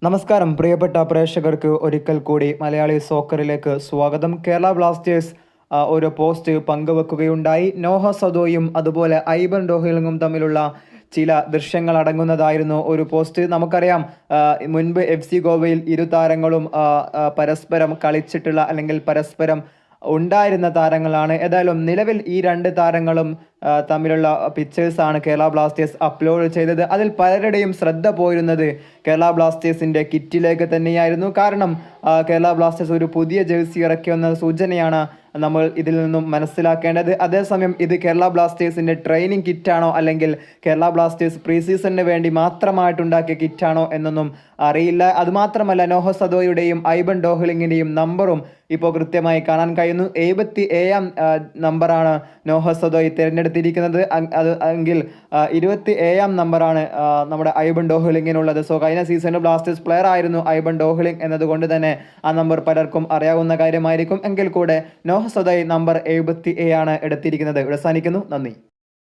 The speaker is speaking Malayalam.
നമസ്കാരം പ്രിയപ്പെട്ട പ്രേക്ഷകർക്ക് ഒരിക്കൽ കൂടി മലയാളി സോക്കറിലേക്ക് സ്വാഗതം. കേരള ബ്ലാസ്റ്റേഴ്സ് ഒരു പോസ്റ്റ് പങ്കുവെക്കുകയുണ്ടായി. നോഹ സദോയും അതുപോലെ ഐബൻ ഡോഹിലിങ്ങും തമ്മിലുള്ള ചില ദൃശ്യങ്ങൾ അടങ്ങുന്നതായിരുന്നു ഒരു പോസ്റ്റ്. നമുക്കറിയാം, മുൻപ് FC ഗോവയിൽ ഇരു താരങ്ങളും പരസ്പരം കളിച്ചിട്ടുള്ള അല്ലെങ്കിൽ പരസ്പരം ഉണ്ടായിരുന്ന താരങ്ങളാണ്. ഏതായാലും നിലവിൽ ഈ രണ്ട് താരങ്ങളും തമ്മിലുള്ള പിക്ചേഴ്സാണ് കേരള ബ്ലാസ്റ്റേഴ്സ് അപ്ലോഡ് ചെയ്തത്. അതിൽ പലരുടെയും ശ്രദ്ധ പോയിരുന്നത് കേരള ബ്ലാസ്റ്റേഴ്സിൻ്റെ കിറ്റിലേക്ക് തന്നെയായിരുന്നു. കാരണം കേരള ബ്ലാസ്റ്റേഴ്സ് ഒരു പുതിയ ജേഴ്സി ഇറക്കിയെന്ന സൂചനയാണ് നമ്മൾ ഇതിൽ നിന്നും മനസ്സിലാക്കേണ്ടത്. അതേസമയം ഇത് കേരള ബ്ലാസ്റ്റേഴ്സിൻ്റെ ട്രെയിനിങ് കിറ്റാണോ അല്ലെങ്കിൽ കേരള ബ്ലാസ്റ്റേഴ്സ് പ്രീ സീസണിന് വേണ്ടി മാത്രമായിട്ടുണ്ടാക്കിയ കിറ്റാണോ എന്നൊന്നും അറിയില്ല. അതുമാത്രമല്ല, നോഹ സദോയുടെയും ഐബൻ ഡോഹ്ലിങ്ങിൻ്റെയും നമ്പറും ഇപ്പോൾ കൃത്യമായി കാണാൻ കഴിയുന്നു. 77-ാം നമ്പറാണ് നോഹ സദോയ് തിരഞ്ഞെടുത്തിരിക്കുന്നത്. അത് എങ്കിൽ 27-ാം നമ്പറാണ് നമ്മുടെ ഐബൻ ഡോഹ്ലിങ്ങിനുള്ളത്. സോ കഴിഞ്ഞ സീസണിൽ ബ്ലാസ്റ്റേഴ്സ് പ്ലെയർ ആയിരുന്നു ഐബൻ ഡോഹ്ലിങ് എന്നതുകൊണ്ട് തന്നെ ആ നമ്പർ പലർക്കും അറിയാവുന്ന കാര്യമായിരിക്കും. എങ്കിൽ കൂടെ നോഹ സദോയ് നമ്പർ 77 ആണ് എടുത്തിരിക്കുന്നത്. ഇവിടെ സാധിക്കുന്നു. നന്ദി.